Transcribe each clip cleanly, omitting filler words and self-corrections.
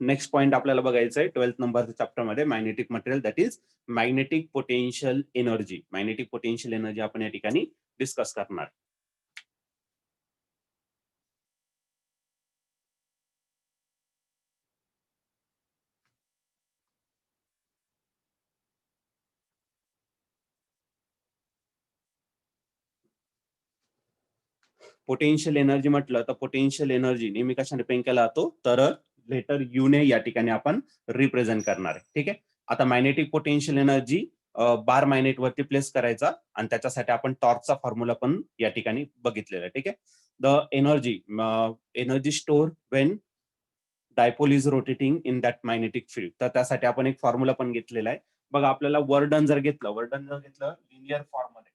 Next point आपल्याला बघायचं आहे 12th नंबरच्या चॅप्टर मध्ये magnetic material, that is magnetic potential energy. Magnetic potential energy आपण या ठिकाणी डिस्कस करणार. पोटेन्शियल एनर्जी म्हटलं तर पोटेन्शियल एनर्जी नेहमी कशाने रिप्रेझेंट केला जातो, तर लेटर यू ने या ठिकाणी आपण रिप्रेझेंट करणार आहे. ठीक आहे. आता magnetic potential energy bar magnet वरती प्लेस करायचा आणि त्याच्यासाठी आपण टॉर्कचा फॉर्म्युला पण या ठिकाणी बघितलेला आहे. ठीक आहे. The energy store Wien dipole is rotating in that magnetic field. तर त्यासाठी आपण एक फॉर्म्युला पण घेतलेला आहे. बघा आपल्याला वर्डन जर घेतलं लिनियर फॉर्म मध्ये,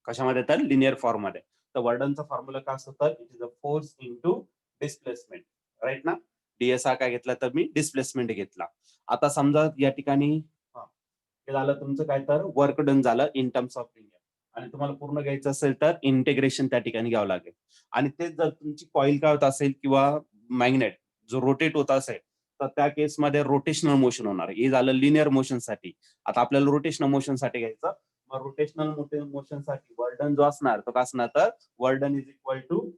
कशामध्ये तर लिनियर फॉर्म मध्ये, तर वर्डनचा फॉर्म्युला काय असतो, तर it is a force into displacement. Right ना. डीएसआर काय घेतला तर मी डिस्प्लेसमेंट घेतला. आता समजा या ठिकाणी हे झालं तुमचं काय तर वर्क डन झालं इन टर्म्स ऑफ लिनियर, आणि तुम्हाला पूर्ण घ्यायचं असेल तर इंटिग्रेशन त्या ठिकाणी घ्यावं लागेल. आणि तेच जर तुमची कॉईल काय होत असेल किंवा मॅग्नेट जो रोटेट होत असेल, तर त्या केसमध्ये रोटेशनल मोशन होणार. हे झालं लिनियर मोशन साठी. आता आपल्याला रोटेशनल मोशन साठी घ्यायचं. मग रोटेशनल मोशन साठी वर्डन जो असणार तो काय असणार, तर वर्डन इज इक्वल टू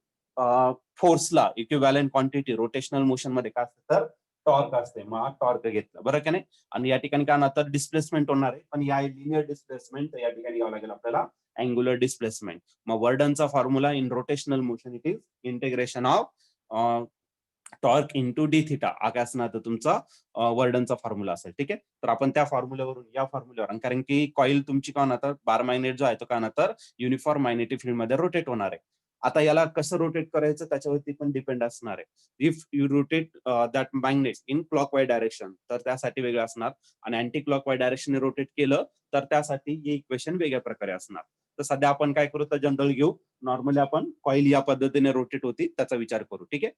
फोर्सला इक्विव्हॅलंट क्वांटिटी रोटेशनल मोशन मध्ये काय असतं, तर टॉर्क असते. मग टॉर्क घेतलं बरं का नाही. आणि या ठिकाणी काय होणार, तर डिस्प्लेसमेंट होणार आहे, पण या लिनियर डिस्प्लेसमेंट या ठिकाणी घ्यावं लागेल आपल्याला अँग्युलर डिस्प्लेसमेंट. मग वर्डनचा formula in rotational motion it is integration of torque into D theta. हा काय असणार तर तुमचा वर्डनचा फॉर्म्युला असेल. ठीक आहे. तर आपण त्या फॉर्म्युल्यावरून या फॉर्म्युल्यावर, कारण की कॉईल तुमची काय होणार, तर बार मॅग्नेट जो आहे तो काय होणार, तर युनिफॉर्म मॅग्नेटिक फील्ड मध्ये रोटेट होणार आहे. आता याला कसं रोटेट करायचं त्याच्यावरती पण डिपेंड असणार आहे. If you rotate that magnet in clockwise direction, तर त्यासाठी वेगळं असणार, आणि अँटी क्लॉकवाईज डायरेक्शन रोटेट केलं तर त्यासाठी हे इक्वेशन वेगळ्या प्रकारे असणार. तर सध्या आपण काय करू, तर जनरल घेऊ. नॉर्मली आपण कॉईल या पद्धतीने रोटेट होती त्याचा विचार करू. ठीक आहे.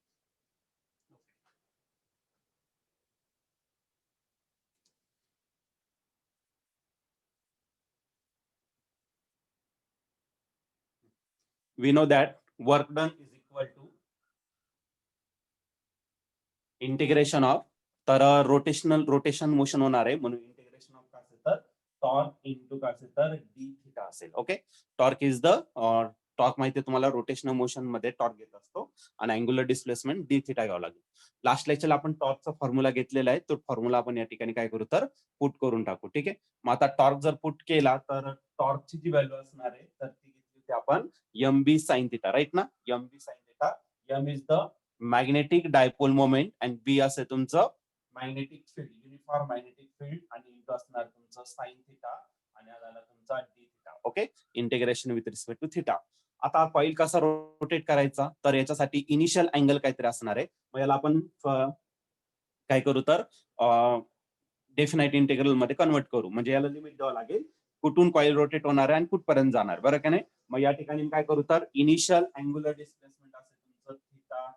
we know that work done is equal to integration of, तर रोटेशन मोशन होणार आहे म्हणून इंटिग्रेशन ऑफ काय असेल तर टॉर्क इंटू काय असेल तर डी थिटा असेल. Okay. Torque is the torque माहिती आहे तुम्हाला, रोटेशनल मोशन मध्ये टॉर्क घेत असतो, आणि अँग्युलर डिस्प्लेसमेंट डी थिटा घ्यावं लागेल. लास्ट लेक्चरला आपण टॉर्कचा फॉर्म्युला घेतलेला आहे, तो फॉर्म्युला आपण या ठिकाणी काय करू, तर पुट करून टाकू. ठीक आहे. मग आता टॉर्क जर पुट केला तर टॉर्कची जी व्हॅल्यू असणार आहे तर ती घेतली होती आपण M B sine theta. Right ना. M B sine theta. M is the magnetic dipole moment and B असे तुमचं magnetic field, uniform magnetic field, आणि इंटू असणार तुमचं साइन थिटा, आणि हा झाला तुमचा d theta. Okay. Integration with respect to theta. आता कॉईल कसा रोटेट करायचा, तर याच्यासाठी इनिशियल अँगल काहीतरी असणार आहे. मग याला आपण काय करू, तर डेफिनाइट इंटिग्रल मध्ये कन्वर्ट करू. म्हणजे याला लिमिट द्यावं लागेल कुठून कॉईल रोटेट होणार आहे आणि कुठपर्यंत जाणार. बरं का नाही. मग या ठिकाणी काय करू, तर इनिशियल अँग्युलर डिस्प्लेसमेंट असेल तुमचं theta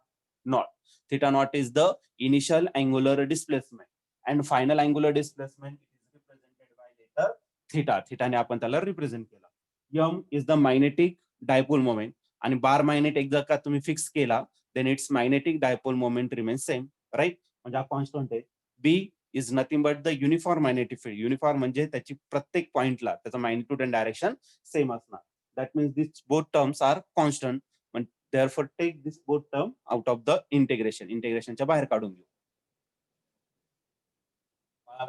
not. Theta naught is the initial angular displacement and final angular displacement is represented by letter theta. Theta ने आपण त्याला रिप्रेझेंट केला. M is the magnetic dipole moment, आणि बार मॅग्नेट एकदा का तुम्ही फिक्स केला then its magnetic dipole moment remains same. Right. म्हणजे हा कॉन्स्टंट आहे. B is nothing but the uniform magnetic field. Uniform म्हणजे त्याची प्रत्येक पॉइंटला त्याचा मॅग्निट्यूड अँड डायरेक्शन सेम असणार. That means this both terms are constant. Therefore, take this both term out of the integration. इंटिग्रेशनच्या बाहेर काढून घेऊ.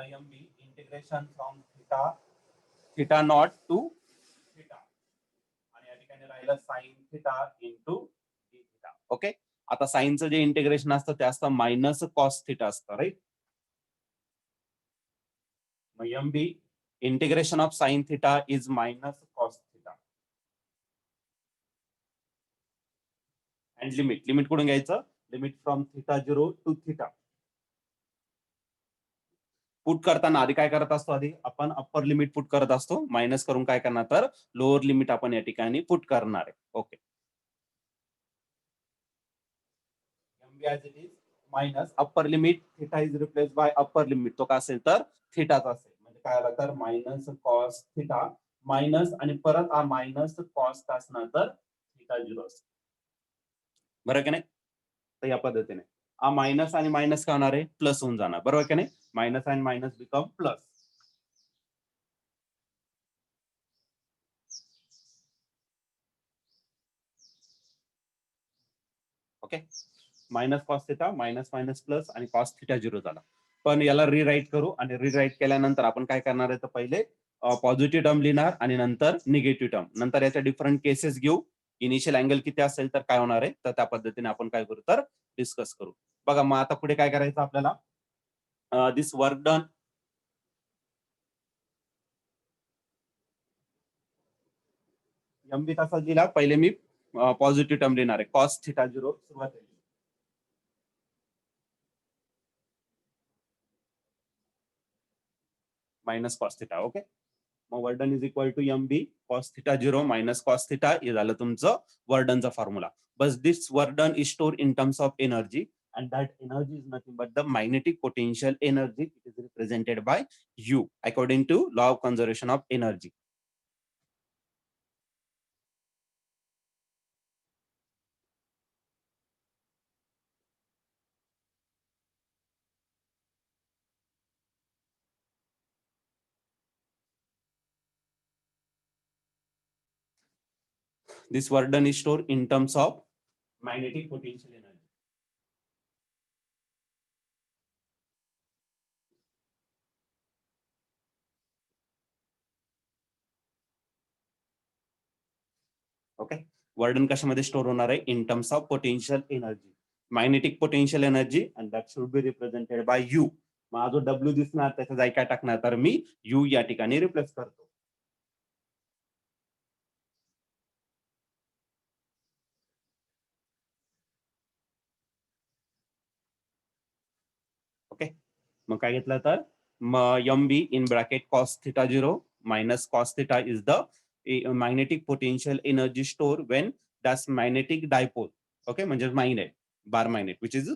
M B integration from theta nought to theta, आणि या ठिकाणी राहिलं sine theta into D theta. Okay. आता साइनचं जे इंटिग्रेशन असतं ते असतं मायनस कॉस थिटा असतं. राईट. मग M B integration of sine theta is minus cos theta. And limit कुठून घ्यायचं, limit from theta 0 to theta. Put करताना आधी काय करत असतो, आधी आपण अप्पर लिमिट पुट करत असतो, मायनस करून काय करणार, तर लोअर लिमिट आपण या ठिकाणी पुट करणार आहे. Okay. Minus upper limit theta is replace bye upper limit, तो काय असेल तर थिटाच असेल. म्हणजे काय आला तर मायनस कॉस थिटा मायनस, आणि परत हा मायनस कॉस असणार तर थिटा 0 असेल. बरं की नाही. तर या पद्धतीने हा मायनस आणि मायनस काय होणार आहे, प्लस होऊन जाणार, बरोबर की नाही. मायनस आणि minus become plus. Okay, minus cos theta minus minus plus आणि कॉस थिटा 0 झाला. पण याला रिराईट करू आणि रिराईट केल्यानंतर आपण काय करणार आहे, तर पहिले पॉझिटिव्ह टर्म लिहिणार आणि नंतर निगेटिव्ह टर्म, नंतर याच्या डिफरंट केसेस घेऊ. इनिशियल अँगल किती असेल तर काय होणार आहे, तर त्या पद्धतीने आपण काय करू तर डिस्कस करू. बघा मग आता पुढे काय करायचं आपल्याला, दिस वर्क डन. एमबी कसा दिला, पहिले मी पॉझिटिव्ह टर्म लिहिणार आहे, कॉस थिटा 0 सुरुवात मायनस कॉस थिटा. ओके, मग work done is equal to M B cos theta 0 minus cos theta. हे झालं तुमचं वर्डनचा फॉर्म्युला. बस this work done is store in terms of energy and that energy is nothing but the magnetic potential energy. It is represented by U according to law of conservation of energy. This burden is stored in terms of magnetic potential energy. Okay, work done कशामध्ये store होणार आहे, in terms of potential energy, magnetic potential energy, and that should be represented by U. मग जो W दिसणार त्याच्या जागी काय टाकणार, तर मी यू या ठिकाणी रिप्लेस करतो. ओके, मग काय घेतलं तर M B in bracket cos theta 0 minus cos theta is the magnetic potential energy store when that's magnetic dipole. Okay, म्हणजे mine bar magnet which is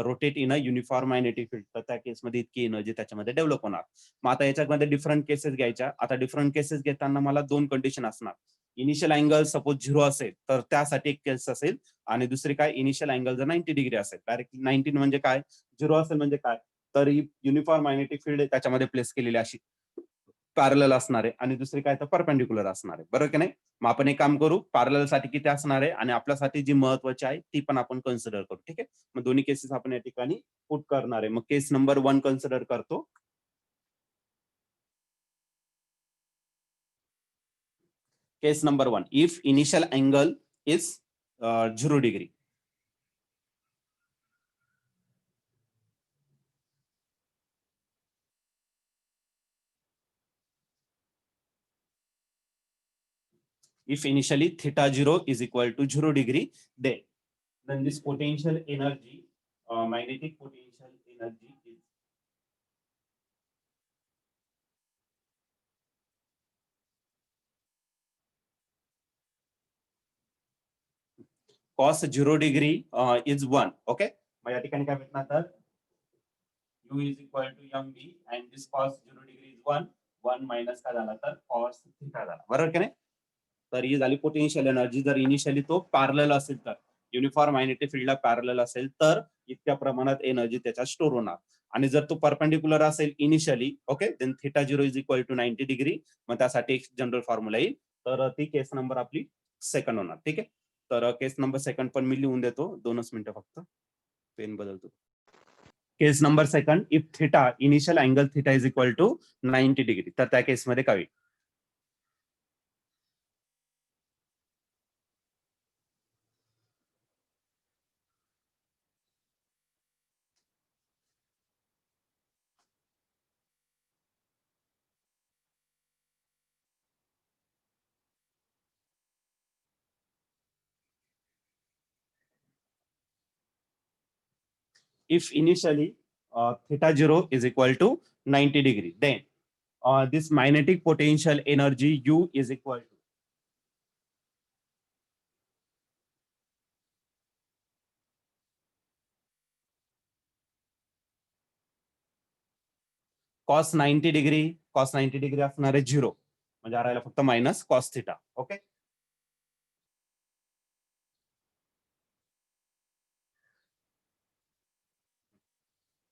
rotate in a uniform magnetic field. तर त्या केसमध्ये इतकी energy त्याच्यामध्ये develop होणार. मग आता याच्यामध्ये डिफरंट केसेस घ्यायच्या. आता डिफरंट केसेस घेताना मला दोन कंडिशन असणार. इनिशियल अँगल सपोज 0 असेल तर त्यासाठी एक केस असेल, आणि दुसरी काय, इनिशियल अँगल जर 90 डिग्री असेल. डायरेक्ट 90 म्हणजे काय, 0 असेल म्हणजे काय, तर युनिफॉर्म मॅग्नेटिक फील्ड त्याच्यामध्ये प्लेस केलेली अशी पॅरलल असणार आहे, आणि दुसरी काय तर परपेंडिक्युलर असणार आहे, बरोबर की नाही. मग आपण एक काम करू, पॅरलल साठी किती असणार आहे आणि आपल्यासाठी जी महत्वाची आहे ती पण आपण कन्सिडर करू. ठीक आहे, मग दोन्ही केसेस आपण या ठिकाणी पुट करणार आहे. मग केस नंबर 1 कन्सिडर करतो. Case number 1, if initial angle is 0 degree. If initially theta 0 is equal to 0 degree, then this potential energy, magnetic potential energy is cos 0 degree is 1. Okay, मग या ठिकाणी काय भेटणार तर u is equal to mb and this cos 0 degree is 1. 1 minus काय झाला तर cos theta झाला, बरोबर की नाही. तर ही झाली पोटेन्शियल एनर्जी. जर इनिशियली तो पॅरलल असेल तर, युनिफॉर्म मॅग्नेटिक फील्डला पॅरलल असेल तर इतक्या प्रमाणात एनर्जी त्याच्यात स्टोर होणार. आणि जर तो परपेंडिक्युलर असेल initially, okay, then theta 0 is equal to 90 degree. मग त्यासाठी एक जनरल फॉर्म्युला येईल. तर ती केस नंबर आपली सेकंड होणार. ठीक आहे, तर केस नंबर सेकंड पण मी लिहून देतो, 2च मिनिटं फक्त, पेन बदलतो. Case number second, if theta initial angle theta is equal to 90 degree, तर त्या केसमध्ये काय होईल. If initially theta 0 is equal to 90 degree, then this magnetic potential energy U is equal to cos 90 degree. cos 90 degree असणार आहे 0, म्हणजे राहिला फक्त minus cos theta. Okay,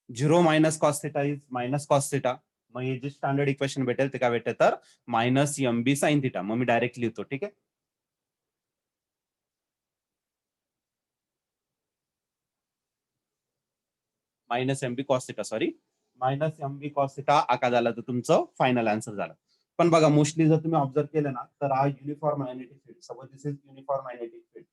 zero minus cos theta is minus cos theta. मग हे जे standard equation भेटेल ते काय भेटेल तर minus M B sine theta. मग मी डायरेक्ट लिहितो. ठीक आहे. Minus M B cos theta, sorry, minus M B cos theta आका झाला तर तुमचं फायनल आन्सर झालं. पण बघा मोस्टली जर तुम्ही ऑब्झर्व केलं ना तर हा uniform magnetic field, suppose this is uniform magnetic field,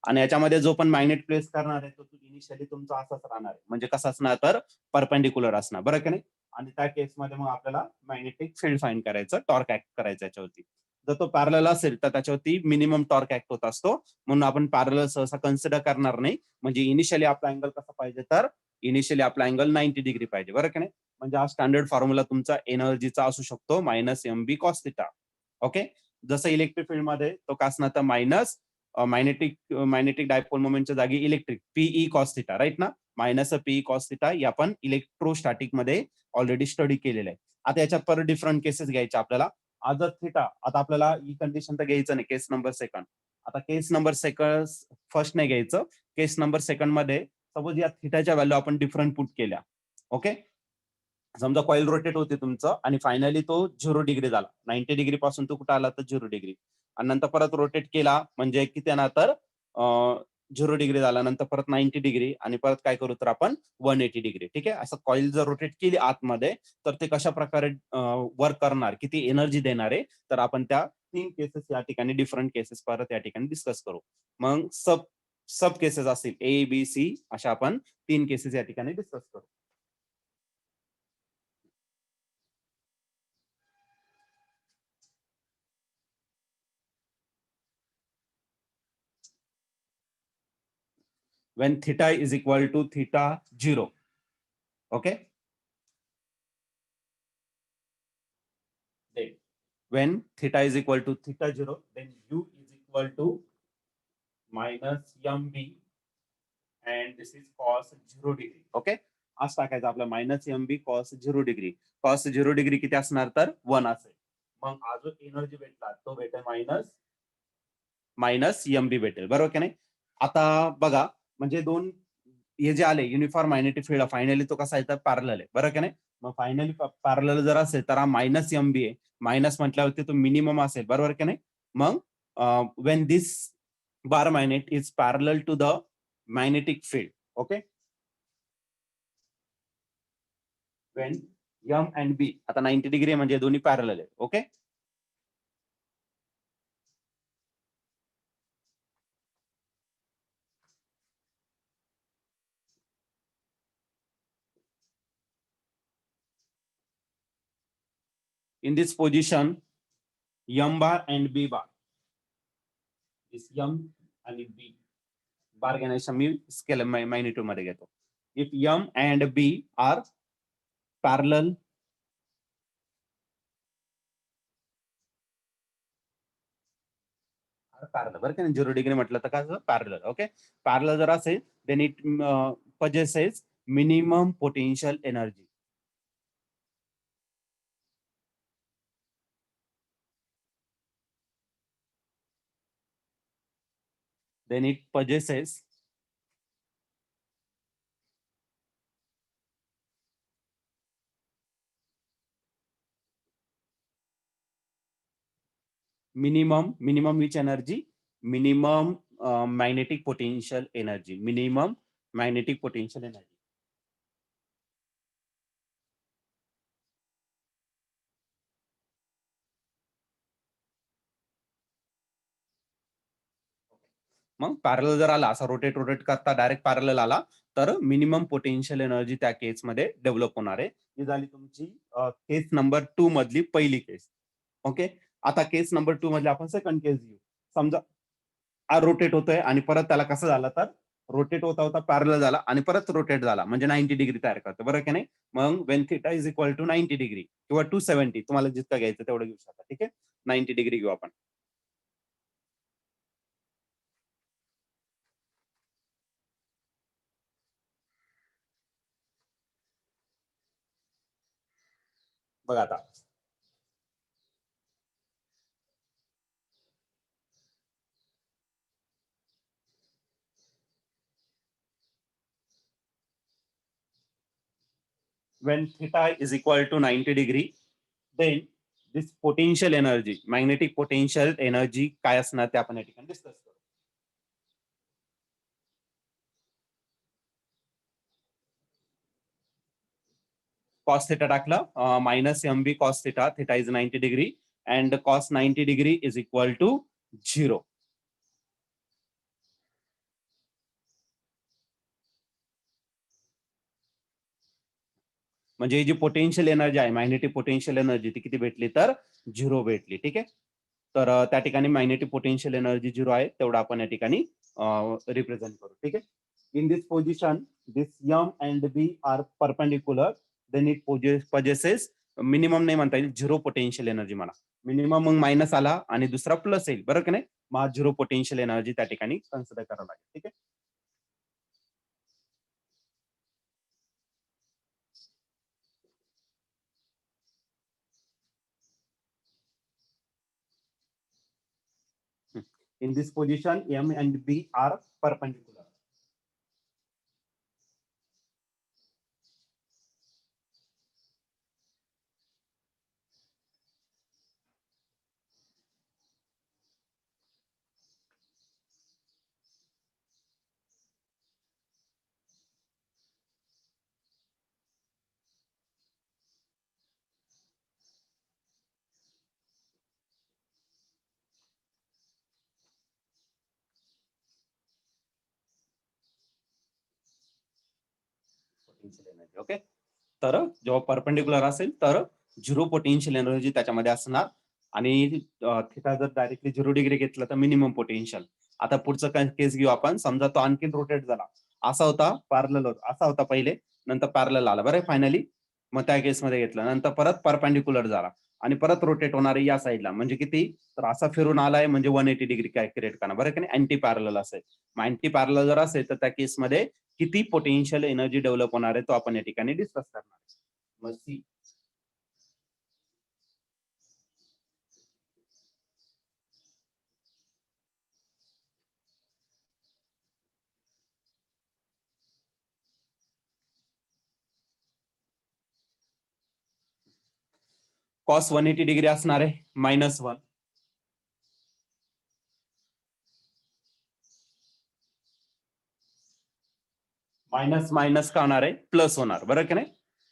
आणि याच्यामध्ये जो पण मॅग्नेट प्लेस करणार आहे तो इनिशियली तुमचा असाच राहणार आहे. म्हणजे कसा असणार तर परपेंडिक्युलर असणार, बरं की नाही. आणि त्या केसमध्ये मग आपल्याला मॅग्नेटिक फील्ड फाइंड करायचं, टॉर्क ऍक्ट करायचं याच्यावरती. जर तो पॅरलल असेल तर त्याच्यावरती मिनिमम टॉर्क ऍक्ट होत असतो, म्हणून आपण पॅरलल सहसा कन्सिडर करणार नाही. म्हणजे इनिशियली आपला अँगल कसा पाहिजे तर इनिशियली आपला अँगल 90 डिग्री पाहिजे, बरं की नाही. म्हणजे हा स्टँडर्ड फॉर्म्युला तुमचा एनर्जीचा असू शकतो minus M B cos theta. Okay. जसं इलेक्ट्रिक फील्ड मध्ये तो का असणार तर मायनस मॅग्नेटिक डायपोल मोमेंटच्या जागी electric PE cos theta, right ना. मायनस पीई कॉस थिटा हे आपण इलेक्ट्रोस्टॅटिक मध्ये ऑलरेडी स्टडी केलेलं आहे. आता याच्यात परत डिफरंट केसेस घ्यायचे आपल्याला. आज थिटा, आता आपल्याला ही कंडिशन तर घ्यायचं नाही, केस नंबर सेकंड. आता केस नंबर सेकंड फर्स्ट नाही घ्यायचं. केस नंबर सेकंड मध्ये सपोज या थिटाच्या व्हॅल्यू आपण डिफरंट पुट केल्या. ओके. समजा कॉइल रोटेट होते तुमचं आणि फायनली तो 0 डिग्री झाला. 90 डिग्री पासून तो कुठं आला तर 0 डिग्री. आणि नंतर परत रोटेट केला म्हणजे किती ना तर 0 डिग्री झाला, नंतर परत 90 डिग्री आणि परत काय करू तर आपण 180 डिग्री. ठीक आहे. असं कॉइल जर रोटेट केली आतमध्ये तर ते कशा प्रकारे वर्क करणार, किती एनर्जी देणार आहे, तर आपण त्या 3 केसेस या ठिकाणी डिफरंट केसेस परत या ठिकाणी डिस्कस करू. मग सब सब केसेस असतील ए बी सी, अशा आपण 3 केसेस या ठिकाणी डिस्कस करू. When theta is equal to theta 0. Okay. Then when theta is equal to theta 0, then u is equal to minus mb and this is cos 0 degree. Okay. आज टाकायचं आपलं minus M B cos 0 degree. Cos 0 degree किती असणार तर 1 असेल. मग हा जो एनर्जी भेटला तो भेटेल मायनस एम बी भेटेल, बरोबर की नाही. आता बघा म्हणजे दोन हे जे आले युनिफॉर्म मॅग्नेटिक फील्ड फायनली तो कसा आहे तर पॅरलल आहे, बरोबर की नाही. मग फायनली पॅरलल जर असेल तर हा मायनस एम बी आहे. मायनस म्हटल्यावरती तो मिनिमम असेल, बरोबर की नाही. मग when this bar magnet is parallel to the magnetic field. Okay. When M and B, आता 90 डिग्री म्हणजे दोन्ही पॅरलल आहे. Okay. in this position m bar and b bar, this m आणि b बार घेण्याच्या मी स्केल मॅग्निट्यूड मध्ये घेतो. If m and b are parallel बरं का. 0 डिग्री म्हटलं तर काय पॅरलल. ओके. पॅरलल जर असेल then it possesses minimum potential energy. Then it possesses minimum which energy? Minimum magnetic potential energy. Minimum magnetic potential energy. मग पॅरलल जर आला असा रोटेट करता डायरेक्ट पॅरलल आला तर मिनिमम पोटेन्शियल एनर्जी त्या केस मध्ये डेव्हलप होणार आहे. ही झाली तुमची केस नंबर 2 मधली पहिली केस. ओके. आता केस नंबर 2 मधली आपण सेकंड केस घेऊ. समजा हा रोटेट होतोय आणि परत त्याला कसं झालं तर रोटेट होता होता पॅरलल झाला आणि परत रोटेट झाला म्हणजे 90 डिग्री तयार करतो, बरोबर की नाही. मग when theta is equal to 90 degree किंवा 270, तुम्हाला जितकं घ्यायचं तेवढं घेऊ शकता. ठीक आहे. 90 डिग्री घेऊ आपण. बघा आता when theta is equal to 90 degree, then this potential energy, magnetic potential energy काय असणार ते आपण या ठिकाणी डिस्कस करू. cos theta टाकलं minus mb cos theta, theta is 90 degree and cos 90 degree is equal to 0. म्हणजे जी पोटेन्शियल एनर्जी आहे, मॅग्नेटिक पोटेन्शियल एनर्जी ती किती भेटली तर 0 भेटली. ठीक आहे. तर त्या ठिकाणी मॅग्नेटिक पोटेन्शियल एनर्जी 0 आहे, तेवढं आपण या ठिकाणी रिप्रेझेंट करू. ठीक आहे. In this position this m and b are perpendicular, then it possesses minimum नाही म्हणता येईल, 0 पोटेन्शियल एनर्जी म्हणा. मिनिमम मग मायनस आला आणि दुसरा प्लस येईल, बरोबर की नाही. मग 0 पोटेन्शियल एनर्जी त्या ठिकाणी कन्सिडर करावं लागेल. ठीक आहे. In this position, M and B are perpendicular. Potential energy. Okay. तर जेव्हा परपेंडिक्युलर असेल तर 0 पोटेन्शियल एनर्जी त्याच्यामध्ये असणार आणि थिटा जर डायरेक्टली 0 डिग्री घेतला तर मिनिमम पोटेन्शियल. आता पुढचं केस घेऊ आपण. समजा तो आणखीन रोटेट झाला, असा होता पॅरलल होता, असा होता पहिले, नंतर पॅरलल आला, बरं फायनली. मग त्या केसमध्ये घेतलं, नंतर परत परपेंडिक्युलर झाला आणि परत रोटेट होणार आहे या साईडला, म्हणजे किती तर असा फिरून आलाय म्हणजे 180 डिग्री काय क्रिएट करणार, बरं की नाही. अँटी पॅरलल असेल, मग अँटी पॅरलल जर असेल तर त्या केसमध्ये किती पोटेन्शियल एनर्जी डेव्हलप होणार आहे तो आपण या ठिकाणी डिस्कस करणार. मग सी कॉस 180 डिग्री असणार आहे -1, मायनस मायनस का होणार आहे प्लस होणार, बरं की नाही.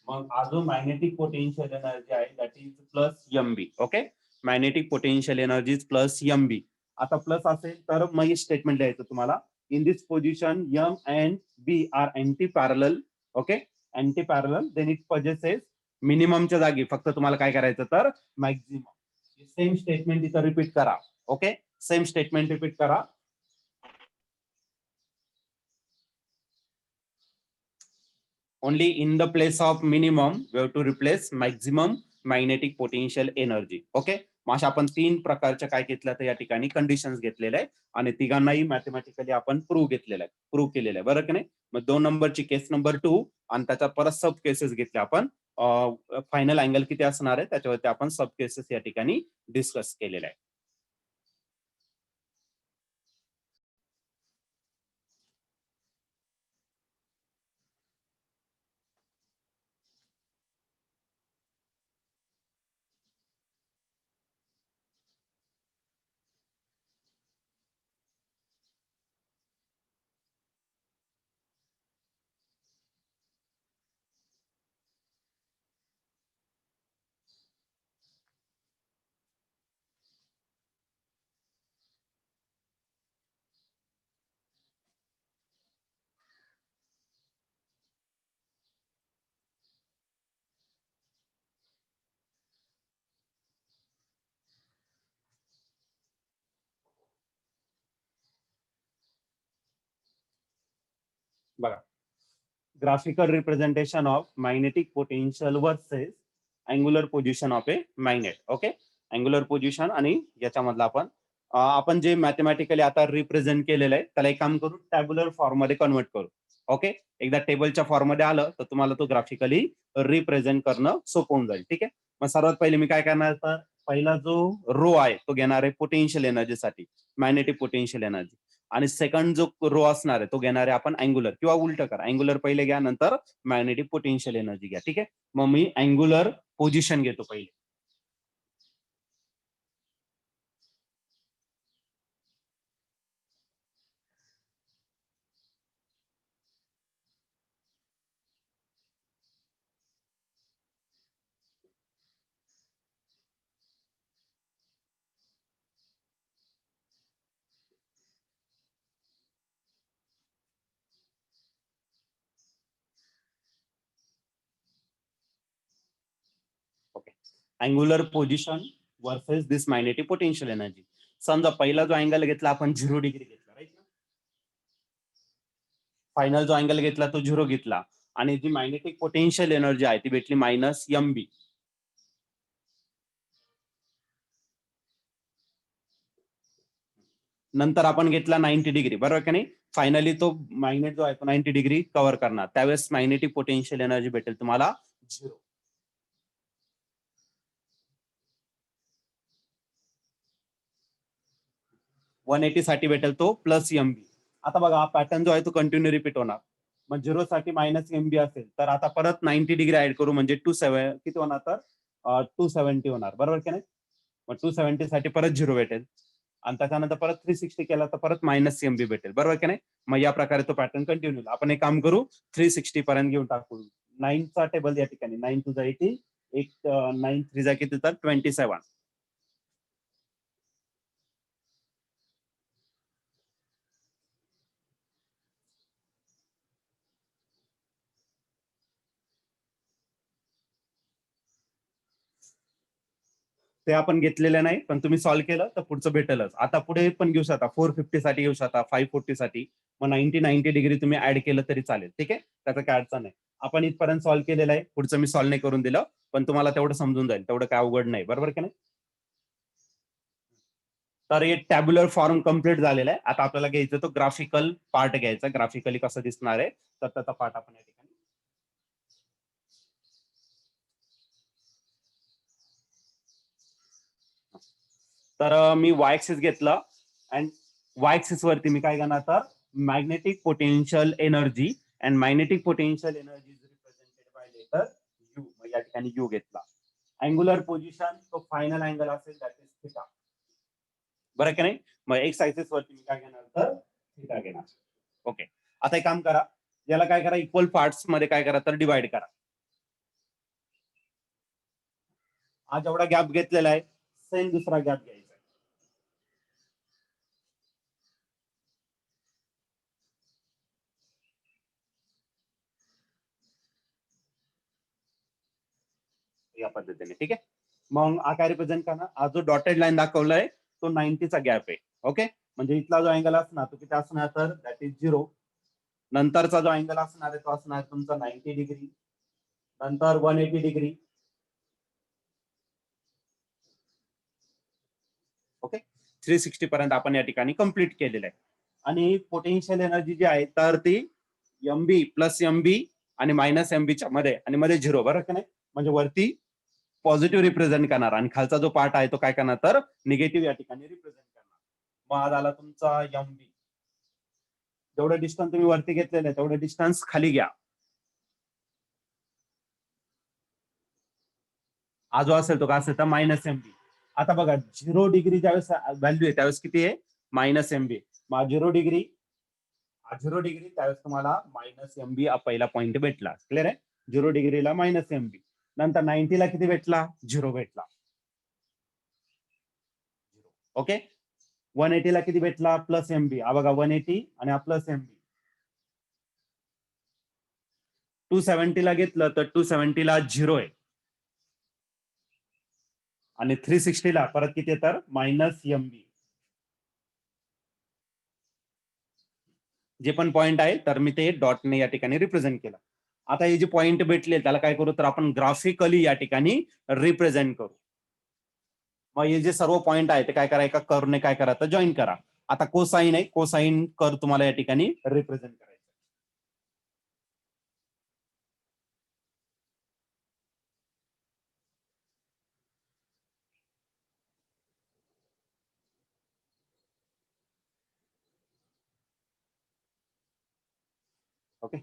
मग अजून मॅग्नेटिक पोटेन्शियल एनर्जी आहे that is plus MB. Okay. Magnetic potential energy plus MB. आता प्लस असेल तर मग स्टेटमेंट लिहायचं तुम्हाला. In this position M and B are anti parallel. Okay. Anti parallel, then it possesses मिनिममच्या जागी फक्त तुम्हाला काय करायचं तर मॅक्झिमम. सेम स्टेटमेंट इथं रिपीट करा. ओके. सेम स्टेटमेंट रिपीट करा. Only in the place of minimum we have to replace maximum magnetic potential energy. Okay. मग अशा आपण 3 प्रकारच्या काय घेतल्या तर या ठिकाणी कंडिशन्स घेतलेल्या आहे आणि तिघांनाही मॅथमॅटिकली आपण प्रूव्ह घेतलेलं आहे, प्रूव्ह केलेलं आहे, बरं की नाही. मग 2 नंबरची केस नंबर 2 आणि त्याचा परत सब केसेस घेतल्या आपण. फायनल अँगल किती असणार आहे त्याच्यावरती आपण सब केसेस या ठिकाणी डिस्कस केलेले आहे. बघा, graphical representation of magnetic potential versus angular position of A magnet. Okay. Angular position आणि याच्यामधला आपण जे मॅथमॅटिकली आता रिप्रेझेंट केलेलं आहे त्याला एक काम करू, टॅब्युलर फॉर्म मध्ये कन्वर्ट करू. ओके. एकदा टेबलच्या फॉर्म मध्ये आलं तर तुम्हाला तो ग्राफिकली रिप्रेझेंट करणं सोपं होऊन जाईल. ठीक आहे. मग सर्वात पहिले मी काय करणार तर पहिला जो रो आहे तो घेणार आहे पोटेन्शियल एनर्जीसाठी, मॅग्नेटिक पोटेन्शियल एनर्जी. आणि सेकंड जो रो असणार आहे तो घेणार आहे आपण अँग्युलर, किंवा उलट करा, अँग्युलर पहिले घ्या, नंतर मॅग्नेटिक पोटेन्शियल एनर्जी घ्या. ठीक आहे, मग मी अँग्युलर पोझिशन घेतो पहिले. ओके, अँग्युलर पोझिशन वर्सेस दिस मॅग्नेटिक पोटेन्शियल एनर्जी. समजा पहिला जो अँगल घेतला आपण 0 डिग्री घेतला, राईट. फायनल जो अँगल घेतला तो 0 घेतला, आणि जी मॅग्नेटिक पोटेन्शियल एनर्जी आहे ती भेटली -mb. नंतर आपण घेतला 90 डिग्री, बरोबर की नाही. फायनली तो मॅग्नेट जो आहे तो 90 डिग्री कव्हर करणार, त्यावेळेस मॅग्नेटिक पोटेन्शियल एनर्जी भेटेल तुम्हाला 0. 180 साठी भेटेल तो +mb. आता बघा, हा पॅटर्न जो आहे तो कंटिन्यू रिपीट होणार. मग 0 साठी -mb असेल तर आता परत 90 डिग्री ऍड करू, म्हणजे 27 किती होणार, तर 270 होणार, बरोबर की नाही. मग 270 साठी परत 0 भेटेल, आणि त्याच्यानंतर परत 360 केला तर परत -mb भेटेल, बरोबर की नाही. मग या प्रकारे तो पॅटर्न कंटिन्यू. आपण एक काम करू, 360 पर्यंत घेऊन टाकू. 9 चा टेबल या ठिकाणी, 9 टू 80, एक 9 3 जा किती, तर 27. ते आपण घेतलेलं नाही, पण तुम्ही सॉल्व्ह केलं तर पुढचं भेटेलच. आता पुढे पण घेऊ शकता, 450 साठी घेऊ शकता, 540 साठी. मग 90 डिग्री तुम्ही ऍड केलं तरी चालेल. ठीक आहे, त्याचं काय अडचण नाही. आपण इथपर्यंत सॉल्व्ह केलेलं आहे, पुढचं मी सॉल्व्ह नाही करून दिलं, पण तुम्हाला तेवढं समजून जाईल, तेवढं काय अवघड नाही, बरोबर की नाही. तर हे टॅब्युलर फॉर्म कम्प्लीट झालेला आहे. आता आपल्याला घ्यायचं तो ग्राफिकल पार्ट घ्यायचा, ग्राफिकली कसं दिसणार आहे, तर त्याचा पार्ट आपण या ठिकाणी. तर मी वाय ऍक्सिस घेतलं, अँड वाय ऍक्सिस वरती मी काय घेणार, तर magnetic potential energy, and magnetic potential energy is represented by letter U. या ठिकाणी यू घेतला. अँग्युलर पोझिशन तो फायनल अँगल असेल, दॅट इज थिटा, बरं की नाही. मग एक्स ऍक्सिस वरती मी काय घेणार, तर थिटा घेणार. ओके, आता एक काम करा, याला काय करा, इक्वल पार्ट्स मध्ये काय करा, तर डिवाइड करा. हा जेवढा गॅप घेतलेला आहे, सेम दुसरा गॅप घ्यायचा. या पद्धतीने, ठीक आहे. मग हा काय रिप्रेझेंट करणार, हा जो डॉटेड लाईन दाखवलाय तो 90चा गॅप आहे. ओके, म्हणजे इथला जो अँगल असणार तो किती असणार, तर दॅट इज 0. नंतरचा जो अँगल असणार आहे तो असणार तुमचा 90 डिग्री, नंतर 180 डिग्री. ओके, 360 पर्यंत आपण या ठिकाणी कंप्लीट केलेलं आहे. आणि पोटेन्शियल एनर्जी जी आहे तर ती एमबी प्लस एमबी आणि -mb च्या मध्ये, आणि मध्ये 0, बरोबर की नाही. म्हणजे वरती पॉझिटिव्ह रिप्रेझेंट करणार, आणि खालचा जो पार्ट आहे तो काय करणार, तर निगेटिव्ह या ठिकाणी रिप्रेझेंट करणार. मग हा झाला तुमचा एमबी. जेवढं डिस्टन्स तुम्ही वरती घेतलेलं आहे तेवढं डिस्टन्स खाली घ्या. हा जो असेल तो काय असेल, तर -mb. आता बघा, 0 डिग्री ज्यावेळेस व्हॅल्यू आहे त्यावेळेस किती आहे, -mb. मग 0 डिग्री, 0 डिग्री त्यावेळेस तुम्हाला -mb हा पहिला पॉईंट भेटला. क्लिअर आहे. 0 डिग्रीला -mb. नंतर 90 ला किती भेटला, 0 भेटला. ओके, 180 ला किती भेटला, +mb. हा बघा, 180 आणि हा +mb. 270 ला घेतलं तर 270 ला 0 आहे, आणि 360 ला परत किती आहे, तर -mb. जे पण पॉईंट आहे तर मी ते डॉटने या ठिकाणी रिप्रेझेंट केलं. आता हे जे पॉईंट भेटले त्याला काय करू, तर आपण ग्राफिकली या ठिकाणी रिप्रेझेंट करू. मग हे जे सर्व पॉईंट आहे ते काय करा, एका कर्वने काय करा, तर जॉईन करा. आता कोसाईन आहे, कोसाईन कर्व तुम्हाला या ठिकाणी रिप्रेझेंट करायचं. ओके,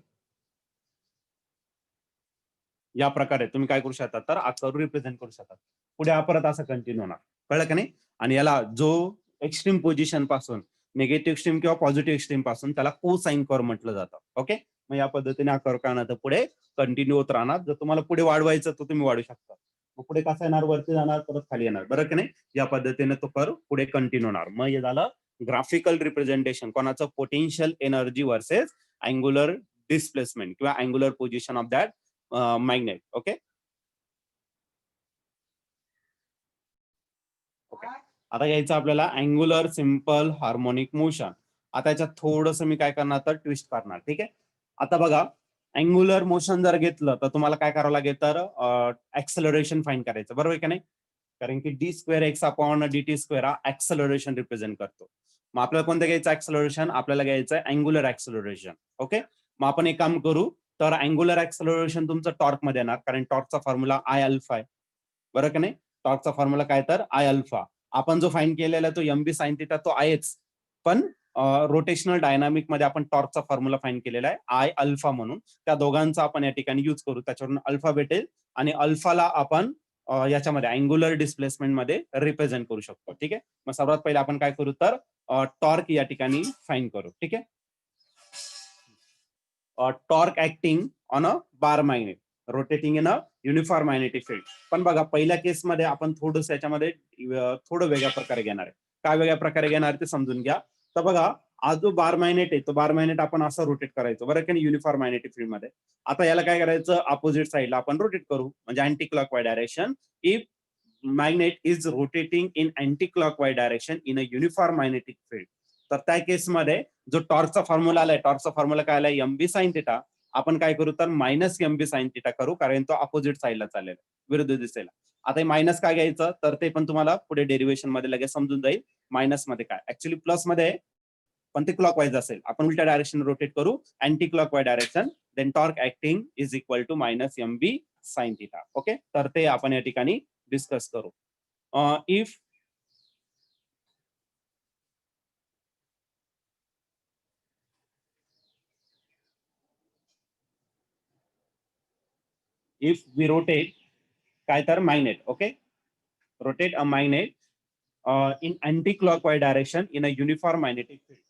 या प्रकारे तुम्ही काय करू शकता, तर आकार रिप्रेझेंट करू शकता. पुढे हा परत असं कंटिन्यू होणार. कळलं का नाही? आणि याला जो एक्स्ट्रीम पोझिशन पासून निगेटिव्ह एक्स्ट्रीम किंवा पॉझिटिव्ह एक्स्ट्रीम पासून त्याला कोसाइन कर्व म्हटलं जातं. ओके, मग या पद्धतीने हा कर्व काय होणार, पुढे कंटिन्यू होत राहणार. जर तुम्हाला पुढे वाढवायचं तर तुम्ही वाढू शकता. मग पुढे कसं येणार, वरती जाणार परत खाली येणार, बरं की नाही? या पद्धतीने तो कर्व पुढे कंटिन्यू होणार. मग हे झालं ग्राफिकल रिप्रेझेंटेशन कोणाचं, potential energy versus angular displacement किंवा angular position of that magnet. Okay, okay. आता यायचं आपल्याला अँग्युलर सिम्पल हार्मोनिक मोशन. आता याच्यात थोडस मी काय करणार, तर ट्विस्ट करणार. ठीक आहे, आता बघा, अँग्युलर मोशन जर घेतलं तर तुम्हाला काय करावं लागेल, तर ऍक्सलरेशन फाइंड करायचं, बरोबर की नाही? कारण की D square X upon D T square हा ऍक्सलरेशन रिप्रेझेंट करतो. मग आपल्याला कोणतं घ्यायचं ऍक्सलरेशन, आपल्याला घ्यायचं अँग्युलर ऍक्सलरेशन. ओके, मग आपण एक काम करू, तर अँग्युलर ऍक्सलरेशन तुमचं टॉर्क मध्ये येणार, कारण टॉर्कचा फॉर्म्युला आय अल्फा आहे, बरं की नाही? टॉर्कचा फॉर्म्युला काय, तर आय अल्फा. आपण जो फाइंड केलेला तो एम बी साइन थिटा तो आहेच, पण रोटेशनल डायनामिक मध्ये आपण टॉर्कचा फॉर्म्युला फाइंड केलेला आहे आय अल्फा म्हणून. त्या दोघांचा आपण या ठिकाणी युज करू, त्याच्यावरून अल्फा भेटेल आणि अल्फाला आपण याच्यामध्ये अँग्युलर डिस्प्लेसमेंट मध्ये रिप्रेझेंट करू शकतो. ठीक आहे, मग सर्वात पहिले आपण काय करू, तर टॉर्क या ठिकाणी फाइंड करू. ठीक आहे, torque acting on a bar magnet rotating in a uniform magnetic field. पण बघा, पहिल्या केसमध्ये आपण थोडंसं याच्यामध्ये थोडं वेगळ्या प्रकारे घेणार आहे. काय वेगळ्या प्रकारे घेणार ते समजून घ्या. तर बघा, हा जो बार मॅग्नेट आहे तो बार मॅग्नेट आपण असं रोटेट करायचो, बरं की नाही, युनिफॉर्म मॅग्नेटिक फील्ड मध्ये. आता याला काय करायचं, अपोजिट साईडला आपण रोटेट करू, म्हणजे anti clockwise direction. If magnet is rotating in anti-clockwise direction in a uniform magnetic field. तर त्या केसमध्ये जो टॉर्कचा फॉर्म्युला आलाय, टॉर्कचा फॉर्म्युला काय आलाय, एम बी साइन थिटा. आपण काय करू, तर minus M B sine theta करू, कारण तो अपोजिट साईडला चाललेला, विरुद्ध दिशेला. आता मायनस काय घ्यायचं, तर ते पण तुम्हाला पुढे डेरिव्हेशन मध्ये लगेच समजून जाईल. मायनस मध्ये काय, ऍक्च्युली प्लस मध्ये पण ते क्लॉकवाईज असेल, आपण उलट्या डायरेक्शन रोटेट करू, anticlockwise direction. Then torque acting is equal to minus M B sine theta. Okay, तर ते आपण या ठिकाणी डिस्कस करू. इफ we rotate काय, तर magnet. Okay, rotate a magnet in anti-clockwise direction in a uniform magnetic field.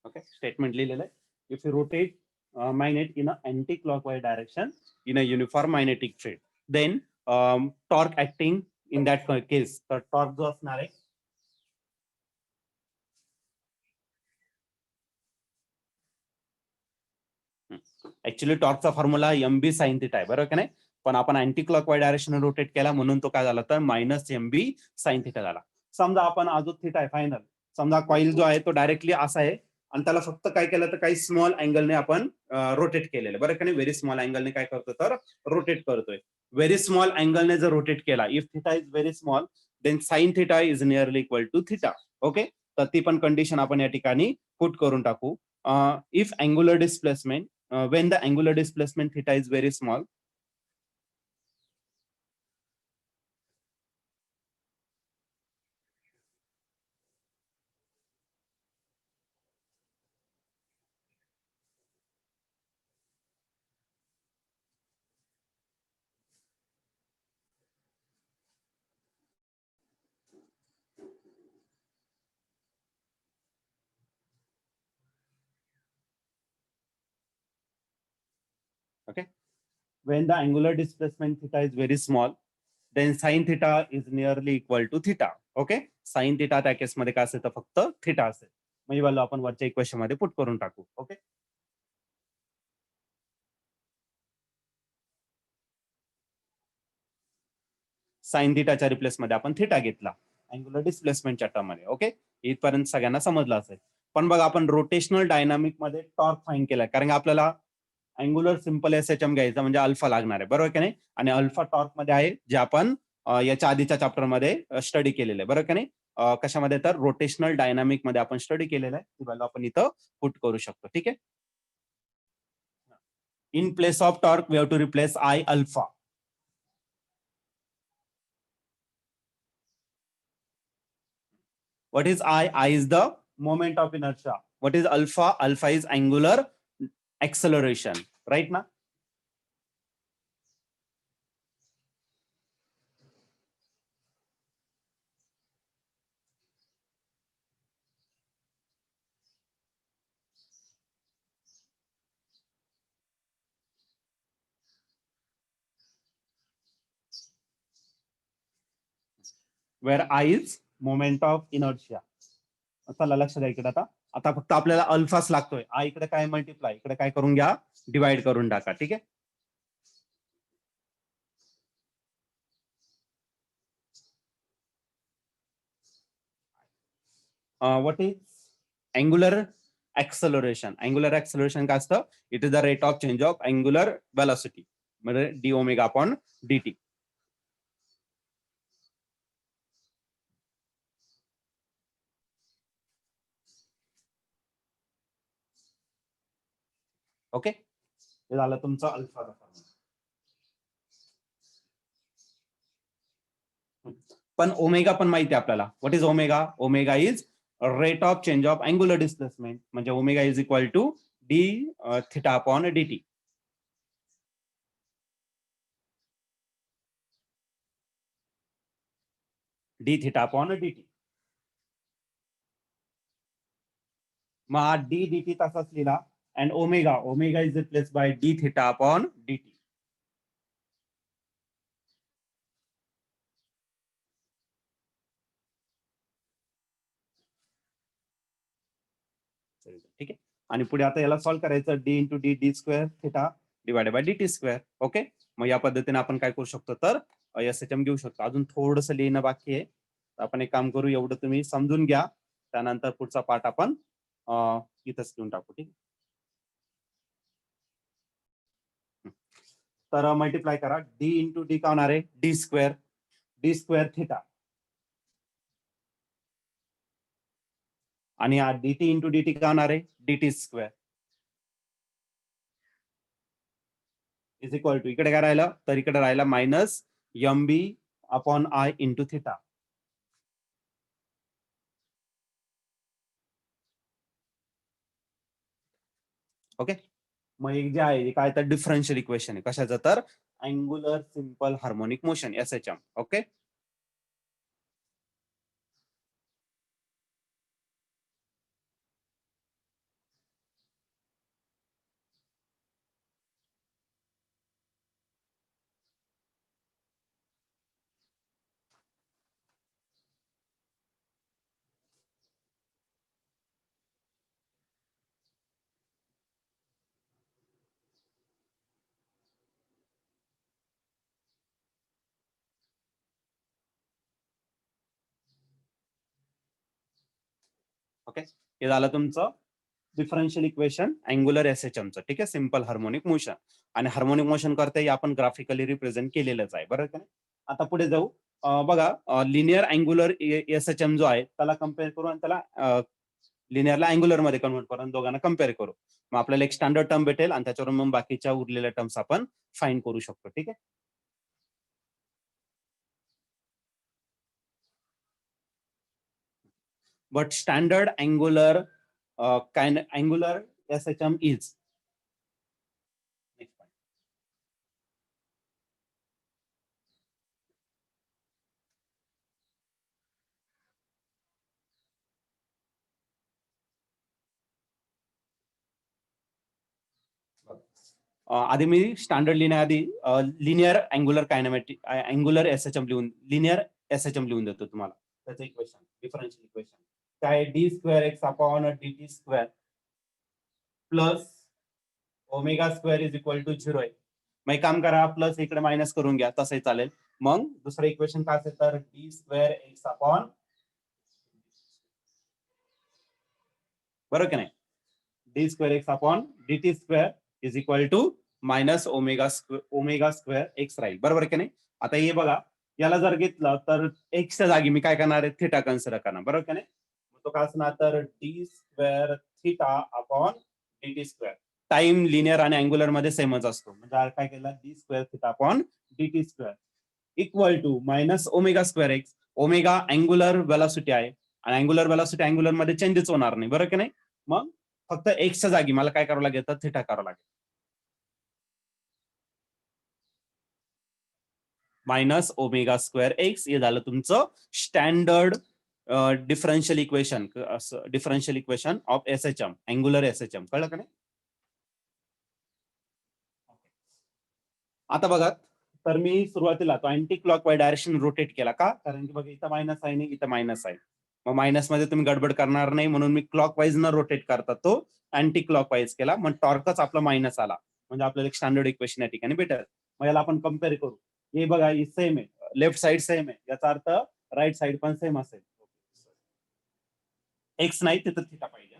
Okay, statement लिहिलेलं आहे. If you rotate magnet in a anti-clockwise direction in a uniform magnetic field, then torque acting in that case, तर torque जो असणार आहे, actually टॉर्कचा formula M B sine theta आहे, बरोबर की नाही? पण आपण अँटी क्लॉकवाईज डायरेक्शन रोटेट केला म्हणून तो काय झाला, तर minus M B sine theta झाला. समजा आपण अजून थिटा आहे फायनल, समजा कॉईल जो आहे तो डायरेक्टली असा आहे आणि त्याला फक्त काय केलं, तर काही स्मॉल अँगलने आपण रोटेट केलेलं, बरं की नाही? व्हेरी स्मॉल अँगलने काय करतो, तर रोटेट करतोय. व्हेरी स्मॉल अँगलने जर रोटेट केला, if theta is very small, then sine theta is nearly equal to theta. Okay, तर ती पण कंडिशन आपण या ठिकाणी पुट करून टाकू. If angular displacement when the angular displacement theta is very small, okay, when the angular displacement theta is very small, then sin theta is nearly equal to theta. Okay, sin theta त्या केस मध्ये काय असेल, तर फक्त theta असेल. म्हणजे value आपण वरच्या इक्वेशन मध्ये पुट करून टाकू. ओके, साइन थिटाच्या रिप्लेस मध्ये आपण थिटा घेतला अँग्युलर डिस्प्लेसमेंटच्या टर्म मध्ये. ओके, इथपर्यंत सगळ्यांना समजलं असेल. पण बघा आपण रोटेशनल डायनामिक मध्ये टॉर्क फाइंड केलाय, कारण की आपल्याला अँग्युलर सिंपल एसएचएम घ्यायचा म्हणजे अल्फा लागणार आहे, बरोबर की नाही. आणि अल्फा टॉर्क मध्ये आहे जे आपण याच्या आधीच्या चॅप्टर मध्ये स्टडी केलेलं आहे, बरोबर की नाही. कशामध्ये तर रोटेशनल डायनामिक मध्ये आपण स्टडी केलेलं आहे, ती व्हॅल्यू आपण इथं पुट करू शकतो. ठीक आहे. In place of torque we have to replace I alpha. What is I? I is the moment of inertia. What is alpha? Alpha is angular acceleration. Right now? Where I is moment of inertia. चला लक्ष द्या इकडे. आता आता फक्त आपल्याला अल्फाच लागतोय. आ इकडे काय मल्टिप्लाय, इकडे काय करून घ्या, डिवाइड करून टाका. ठीक आहे. What is angular acceleration? Angular acceleration काय असतं? It is the rate of change of angular velocity म्हणजे D omega upon D T. Okay, हे झालं तुमचं अल्फा. पण ओमेगा पण माहिती आहे आपल्याला. What is omega? Omega is rate of change of angular displacement म्हणजे omega is equal to D theta upon D T. D theta upon D T. मग हा डी डी टी तसाच लिहिला. And omega, omega is replace by D theta upon D T. ठीक आहे. आणि पुढे आता याला सॉल्व्ह करायचं. D into D D square theta divided by D T square. Okay, मग या पद्धतीने आपण काय करू शकतो तर एसएचएम घेऊ शकतो. अजून थोडंसं लिहिणं बाकी आहे, आपण एक काम करू, एवढं तुम्ही समजून घ्या, त्यानंतर पुढचा पार्ट आपण इथंच लिहून टाकू. ठीक. तर मल्टिप्लाय करा. डी इंटू डी काय होणार आहे? D square theta. आणि हा dt इंटू dt काय होणार आहे? dt square is equal to, इकडे काय राहिलं तर इकडे राहिला minus M B upon I into theta. Okay, मग एक जे आहे काय तर डिफरन्शियल इक्वेशन आहे. कशाचं तर angular simple harmonic motion SHM. Okay, okay, हे झालं तुमचं डिफरन्शियल इक्वेशन अँग्युलर एसएचएमचं. ठीक आहे, सिंपल हार्मोनिक मोशन. आणि हार्मोनिक मोशन करते आपण ग्राफिकली रिप्रेझेंट केलेलंच आहे, बरोबर का नाही. आता पुढे जाऊ. बघा लिनियर अँग्युलर एसएचएम जो आहे त्याला कम्पेअर करू आणि त्याला लिनियरला अँग्युलर मध्ये कन्वर्ट करून दोघांना कम्पेअर करू. मग आपल्याला एक स्टँडर्ड टर्म भेटेल आणि त्याच्यावरून मग बाकीच्या उरलेल्या टर्म्स आपण फाइंड करू शकतो. ठीक आहे. But standard angular angular SHM is. आधी मी स्टँडर्ड लिहिण्याआधी linear angular kinematic angular SHM linear SHM लिहून देतो तुम्हाला. त्याचं इक्वेशन, डिफरन्शियल इक्वेशन काय? D square X upon D T square plus omega square is equal to 0 आहे. मग एक काम करा, प्लस इकडे मायनस करून घ्या, तसंही चालेल. मग दुसरं इक्वेशन काय असेल तर डी स्क्वेअर एक्स अपॉन बरोबर की नाही. D square X upon D T square is equal to minus omega square X राहील. बरोबर की नाही. आता हे बघा, याला जर घेतलं तर एक्सच्या जागी मी काय करणार आहे, थिटा कन्सिडर करणार. बरोबर की नाही. तो काय असणार तर D square theta upon D T square. Time linear आणि अँग्युलर मध्ये सेमच असतो. म्हणजे काय केलं, D square theta upon D T square equal to minus omega square X. Omega angular velocity आहे आणि अँग्युलर वेलॉसिटी अँग्युलर मध्ये चेंजेस होणार नाही. बरोबर की नाही. मग फक्त एक्सच्या जागी मला काय करावं लागेल तर थिटा करावं लागेल. मायनस ओमेगा स्क्वेअर एक्स हे झालं तुमचं standard differential equation. Differential equation of S H M, angular S H M. कळलं का नाही. आता बघा, तर मी सुरुवातीला तो अँटी क्लॉकवाईज डायरेक्शन रोटेट केला का, कारण की बघा इथं मायनस आहे नाही, इथं मायनस आहे. मग मायनस मध्ये तुम्ही गडबड करणार नाही म्हणून मी क्लॉकवाईज न रोटेट करता तो अँटी क्लॉकवाईज केला. मग टॉर्कच आपला मायनस आला, म्हणजे आपल्याला एक स्टँडर्ड इक्वेशन या ठिकाणी भेटेल. मग याला आपण कम्पेअर करू. हे बघा सेम आहे, लेफ्ट साइड सेम आहे, याचा अर्थ राईट साइड पण सेम असेल. एक्स नाही तिथं थिटा पाहिजे.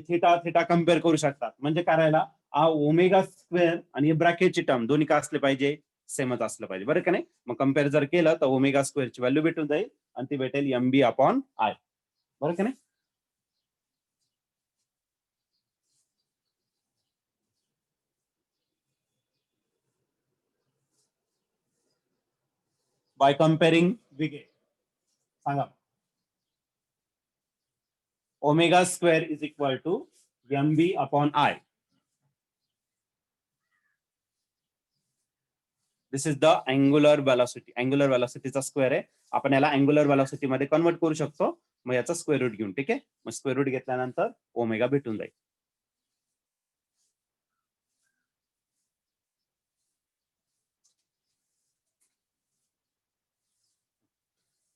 थिटा थिटा कम्पेअर करू शकतात. म्हणजे करायला ओमेगा स्क्वेअर आणि ब्रॅकेटची टर्म दोन्ही का असले पाहिजे, सेमच असलं पाहिजे. बरं का नाही. मग कम्पेअर जर केलं तर ओमेगा स्क्वेअरची व्हॅल्यू भेटून जाईल आणि ती भेटेल एम बी अपॉन आय. बरं का नाही. बाय कम्पेअरिंग विगे सांगा. Omega square is equal to M B upon I. This is the angular velocity. Angular वेलॉसिटीचा स्क्वेअर आहे. आपण याला अँग्युलर वेलॉसिटी मध्ये कन्वर्ट करू शकतो. मग याचा स्क्वेअर रूट घेऊन. ठीक आहे. मग स्क्वेअर रूट घेतल्यानंतर ओमेगा भेटून जाईल.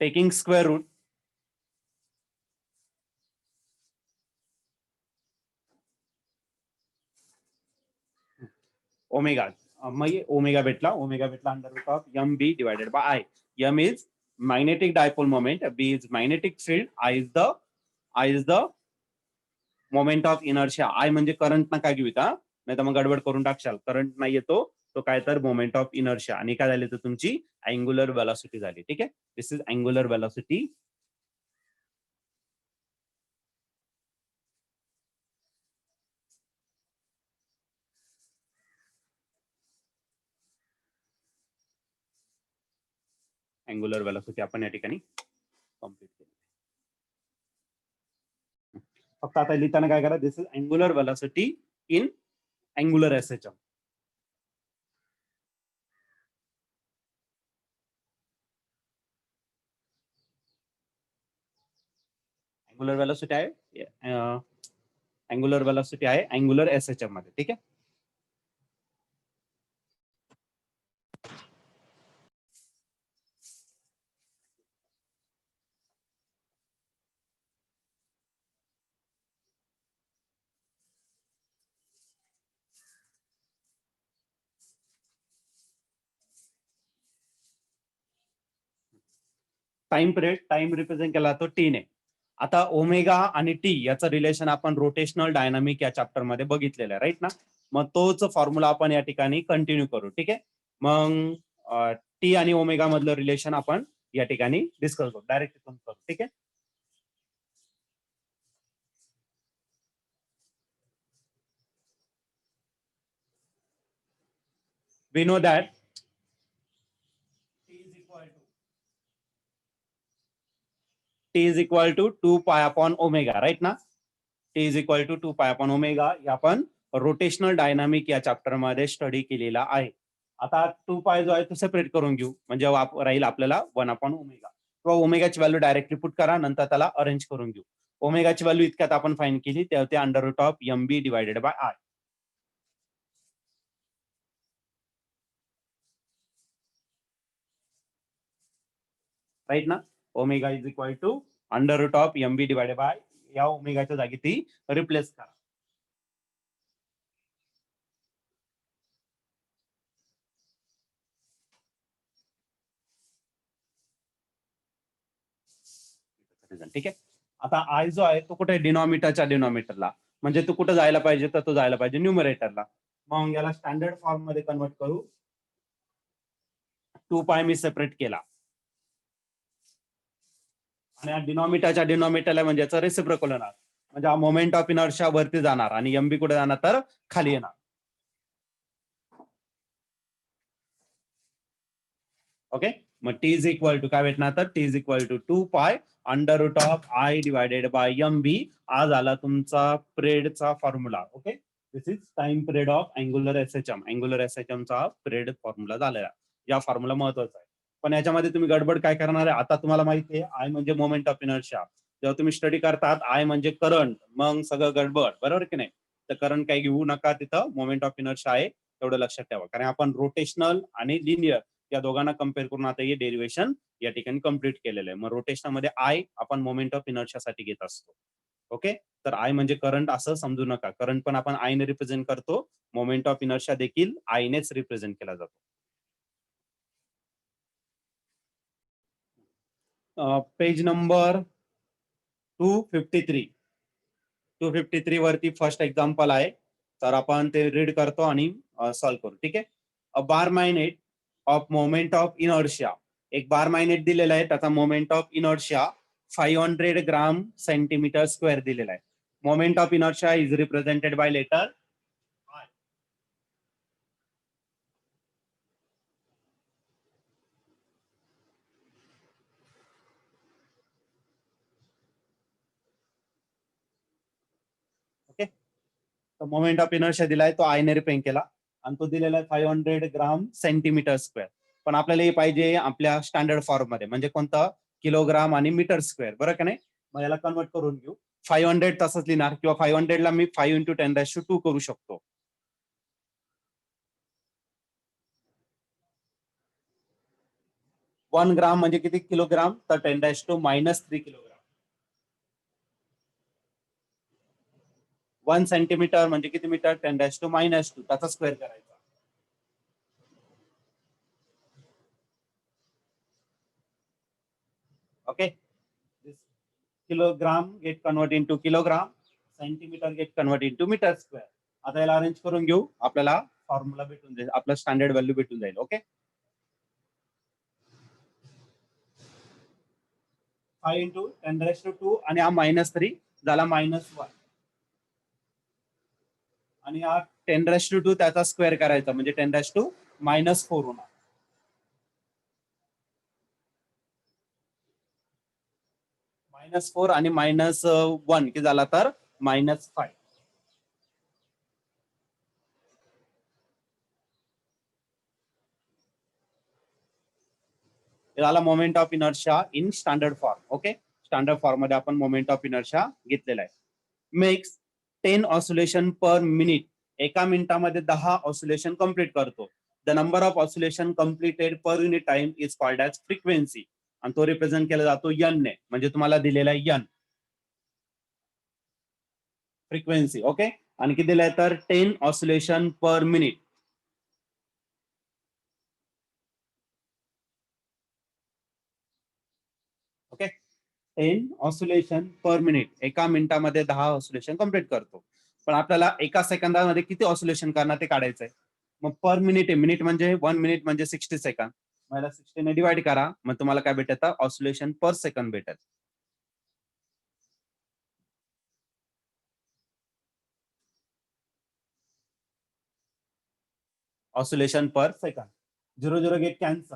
Taking square root omega. मग ओमेगा भेटला under root of M B divided by I. M is magnetic dipole moment, B is magnetic field, I is the moment of inertia. I म्हणजे current ना काय घेऊ का, नाही तर मग गडबड करून टाकशाल. करंट नाही येतो तो काय तर मोमेंट ऑफ इनर्शिया, आणि काय झाली तर तुमची अँग्युलर वेलॉसिटी झाली. ठीक आहे. This is angular velocity. Angular velocity आपण या ठिकाणी कम्प्लीट केली. फक्त आता लिहिताना काय करा, this is angular velocity in angular SHM. Angular velocity आहे, अँग्युलर वेलॉसिटी आहे अँग्युलर एसएचएम मध्ये. ठीक आहे. टाइम पिरियड, टाइम रिप्रेझेंट केला तो टी ने. आता ओमेगा आणि टी याचं रिलेशन आपण रोटेशनल डायनामिक या चॅप्टर मध्ये बघितलेलं आहे, राईट ना. मग तोच फॉर्म्युला आपण या ठिकाणी कंटिन्यू करू. ठीक आहे. मग टी आणि ओमेगा मधलं रिलेशन आपण या ठिकाणी डिस्कस करू, डायरेक्ट करू. ठीक आहे. We know that T is equal to 2 pi upon omega, right ना. T is equal to 2 pi upon omega आपण रोटेशनल डायनामिक या चॅप्टर मध्ये स्टडी केलेला आहे. आता 2 पाय जो आहे तो सेपरेट करून घेऊ, म्हणजे राहील आपल्याला 1 अपॉन ओमेगा. किंवा ओमेगाची व्हॅल्यू डायरेक्टली पुट करा, नंतर त्याला अरेंज करून घेऊ. ओमेगाची व्हॅल्यू इतक्यात आपण फाइंड केली, ते होते under root of M B divided by I. Right ना. Omega is equal to under root of M B divided by, या ओमेगाच्या जागी ती रिप्लेस करा. ठीक आहे. आता आय जो आहे तो कुठे डिनॉमिनेटरच्या डिनॉमिनेटरला, म्हणजे तू कुठे जायला पाहिजे तर तो जायला पाहिजे न्यूमरेटरला. मग याला स्टँडर्ड फॉर्म मध्ये कन्वर्ट करू. 2 पाय मी सेपरेट केला आणि डिनॉमिनेटरच्या डिनॉमिनेटरला म्हणजे याचं रेसिप्रोकल होणार, म्हणजे हा मोमेंट ऑफ इनर्शिया वरती जाणार आणि एमबी कुठे जाणार तर खाली येणार. ओके, मग टी इज इक्वल टू काय भेटणार तर T is equal to 2 pi under root of I divided by M B. आज आला तुमचा पिरियडचा formula. Okay, this is time period of angular SHM. Angular SHM चा पिरियड फॉर्म्युला झालेला. या फॉर्म्युला महत्वाचा आहे, पण याच्यामध्ये तुम्ही गडबड काय करणार आहे, आता तुम्हाला माहिती आहे आय म्हणजे मोमेंट ऑफ इनर्शिया. जेव्हा तुम्ही स्टडी करतात आय म्हणजे करंट, मग सगळं गडबड, बरोबर की नाही. तर करंट काही घेऊ नका, तिथं मोमेंट ऑफ इनर्शिया आहे तेवढं लक्षात ठेवा, कारण आपण रोटेशनल आणि लिनियर या दोघांना कम्पेअर करून आता हे डेरिवेशन या ठिकाणी कम्प्लीट केलेलं आहे. मग रोटेशन मध्ये आय आपण मोमेंट ऑफ इनर्शिया साठी घेत असतो. ओके, तर आय म्हणजे करंट असं समजू नका, करंट पण आपण आय ने रिप्रेझेंट करतो, मोमेंट ऑफ इनर्शिया देखील आय नेच रिप्रेझेंट केला जातो. पेज नंबर 253 वरती फर्स्ट एक्झाम्पल आहे, तर आपण ते रीड करतो आणि सॉल्व्ह करू. ठीक आहे. A bar magnet of moment of inertia, एक बार मायनेट दिलेला आहे, त्याचा moment of inertia 500 gram centimetre square दिलेला आहे. Moment of inertia is represented by letter I. Okay, तर मोमेंट ऑफ इनर्शिया दिलाय तो आय ने रिप्रेझेंट केला आणि तो दिलेला आहे 500 ग्राम सेंटीमीटर स्क्वेअर. पण आपल्याला हे पाहिजे आपल्या स्टँडर्ड फॉर्म मध्ये, म्हणजे कोणतं, किलोग्राम आणि मीटर स्क्वेअर, बरं का नाही. मग याला कन्वर्ट करून घेऊ. 500 तसंच लिहिणार, किंवा 500 ला मी 5 इंटू 10⁻²² करू शकतो. 1 ग्राम म्हणजे किती किलोग्राम तर 10⁻³ किलोग्राम. 1 सेंटीमीटर म्हणजे किती मीटर 10⁻², त्याचा स्क्वेअर करायचा. Okay, kilogram get convert into kilogram, centimetre get convert into metre square. आता याला अरेंज करून घेऊ, आपल्याला फॉर्म्युला भेटून जाईल, आपला स्टँडर्ड व्हॅल्यू भेटून जाईल. ओके, 5 इंटू 10⁻² आणि हा -3 झाला -1 आणि हा 10⁻² त्याचा स्क्वेअर करायचा, म्हणजे 10⁻⁻⁴ होणार. -4 आणि -1 की झाला तर -5. झाला moment of inertia in standard form. Okay, standard form मध्ये आपण मोमेंट ऑफ इनर्शिया घेतलेला आहे. मेक्स 10 ऑसिलेशन पर मिनिट, एका मिनिटामध्ये 10 ऑसिलेशन कंप्लीट करतो. The number of oscillation completed per unit time is called as frequency, आणि तो रिप्रेझेंट केला जातो एन ने, म्हणजे तुम्हाला दिलेला आहे एन फ्रिक्वेन्सी. ओके, आणखी दिलाय तर 10 oscillation per minute. Okay, 10 oscillation per minute, एका मिनिटामध्ये 10 ऑसिलेशन कंप्लीट करतो. पण आपल्याला एका सेकंदामध्ये किती ऑसिलेशन करणार ते काढायचंय. मग पर मिनिट आहे, मिनिट म्हणजे 1 मिनिट म्हणजे 60 सेकंड, मला 60 ने डिवाइड करा, मग तुम्हाला काय भेटत ऑसिलेशन पर सेकंड भेटत. ऑसिलेशन पर सेकंड, 0 गेट कॅन्सल,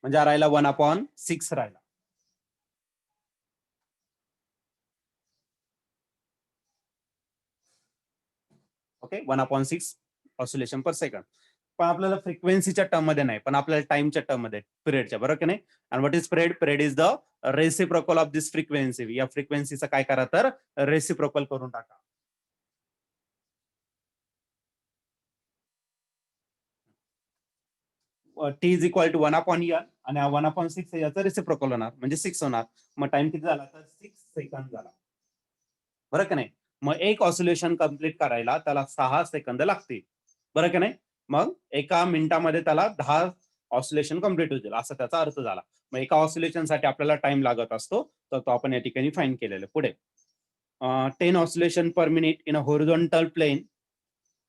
म्हणजे हा राहिला 1/6 राहिला. ओके, 1/6 ऑसिलेशन पर सेकंड. पण आपल्याला फ्रिक्वेन्सीच्या टर्म मध्ये नाही, पण आपल्याला टाइमच्या टर्म मध्ये, पिरियडच्या, बरोबर की नाही. आणि what is period, period is the reciprocal of this frequency. या फ्रिक्वेन्सीचा काय करा तर रेसिप्रोकल करून टाका. T is equal to 1/n आणि 1/6 याचा रेसिप्रोकल होणार, म्हणजे 6 होणार. मग टाइम किती झाला तर 6 सेकंद झाला, बरं की नाही. मग एक ऑसिलेशन कंप्लीट करायला त्याला 6 सेकंद लागतील, बरं की नाही. मग एका मिनिटामध्ये त्याला 10 ऑसिलेशन कम्प्लीट होईल असा त्याचा अर्थ झाला. मग एका ऑसिलेशन साठी आपल्याला टाइम लागत असतो, तर तो आपण या ठिकाणी फाईंड केलेला. पुढे 10 oscillation per minute in a horizontal plane.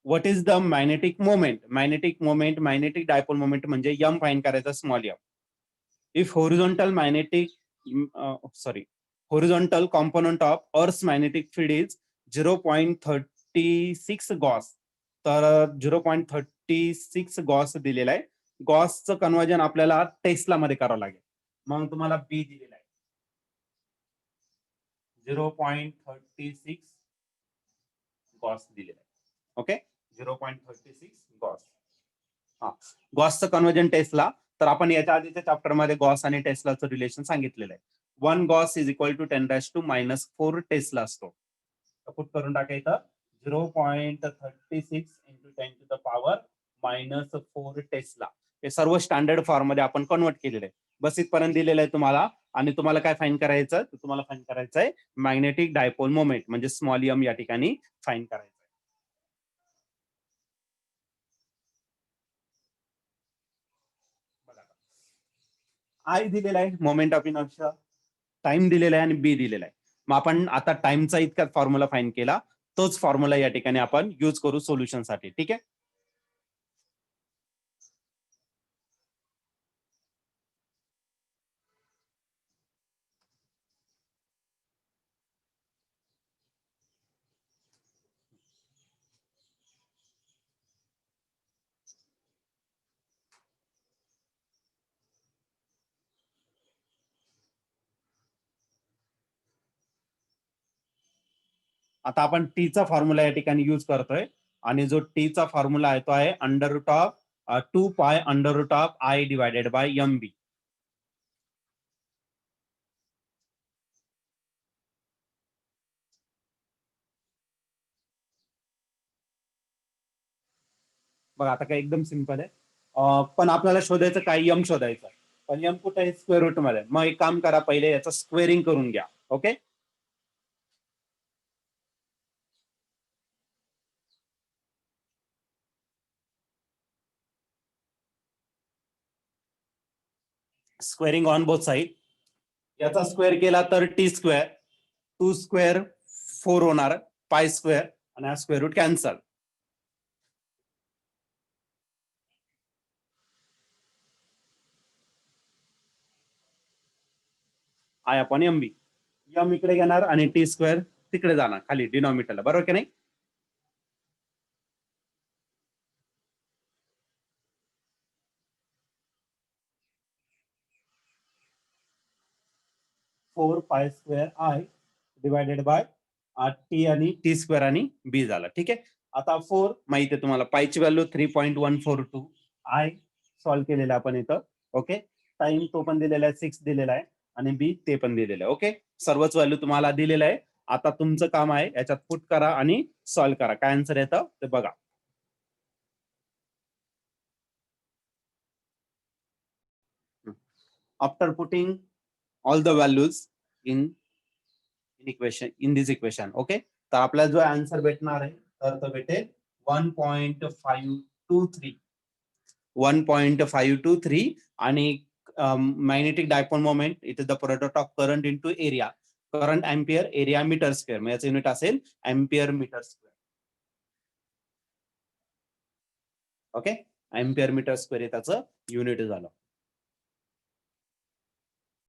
What is the magnetic moment? Magnetic dipole moment म्हणजे एम फाईंड करायचा, small M. If horizontal component of Earth's magnetic field is 0.36 gauss, तर 0.36 गॉस दिलेला आहे. गॉसचं कन्वर्जन आपल्याला Tesla मध्ये करावं लागेल. मग तुम्हाला बी दिलेला आहे 0.36 गॉस दिलेला आहे. Okay, 0.36 Gauss. हा, गॉसचं कन्वर्जन टेस्ला. तर आपण याच्या आधीच्या चॅप्टर मध्ये गॉस आणि टेस्लाचं रिलेशन सांगितलेलं आहे. 1 gauss is equal to 10⁻⁻⁴ tesla असतो. पुट करून टाकायचं 0.36 इंटू 10⁻⁻⁴ टेस्ला. हे सर्व स्टँडर्ड फॉर्म मध्ये आपण कन्वर्ट केलेलं आहे. बस इथपर्यंत दिलेलं आहे तुम्हाला. आणि तुम्हाला काय फाईंड करायचं? तुम्हाला फाईंड करायचं आहे मॅग्नेटिक डायपोल मोमेंट म्हणजे स्मॉल एम या ठिकाणी फाईंड करायचं. आय दिलेला आहे मोमेंट ऑफ इनर्शिया, टाइम दिलेला आहे आणि बी दिलेला आहे. मग आपण आता टाइमचा इतका फॉर्म्युला फाईंड केला, तोच फॉर्म्युला या ठिकाणी आपण यूज करू सोल्युशन साठी. ठीक आहे. आता आपण टीचा फॉर्म्युला या ठिकाणी यूज करतोय आणि जो टीचा फॉर्म्युला आहे तो आहे √2 π√I डिवायडेड बाय MB. बघा आता काय एकदम सिंपल आहे. पण आपल्याला शोधायचं काय? एम शोधायचं. पण एम कुठे आहे? स्क्वेअर रूट मध्ये. मग एक काम करा, पहिले याचं स्क्वेअरिंग करून घ्या. Okay, 'squaring on both side'. याचा स्क्वेअर केला तर टी स्क्वेअर, 2 स्क्वेअर 4 होणार, पाय स्क्वेअर आणि हा square root cancel. I upon M B. M इकडे घेणार आणि टी स्क्वेअर तिकडे जाणार खाली डिनॉमिनेटरला. बरोबर की नाही? Four pi square I divided bye T आणि टी स्क्वेअर आणि बी झाला. ठीक आहे. आता 4 माहिती आहे तुम्हाला, पायची व्हॅल्यू 3.142. आय सॉल्व्ह केलेला आपण इथं. ओके, टाइम तो पण दिलेला आहे 6 दिलेला आहे आणि बी ते पण दिलेलं आहे. ओके, सर्वच व्हॅल्यू तुम्हाला दिलेलं आहे. आता तुमचं काम आहे याच्यात पुट करा आणि सॉल्व्ह करा. काय आन्सर येतं ते बघा. After putting all the values in this equation. Okay, तर आपल्याला जो आन्सर भेटणार आहे तर तो भेटेल 1.523 आणि magnetic dipole moment it is the product of current into area. Current ampere, area metre square. मग याचं युनिट असेल ampere metre square. Okay, ampere metre square हे त्याचं युनिट झालं.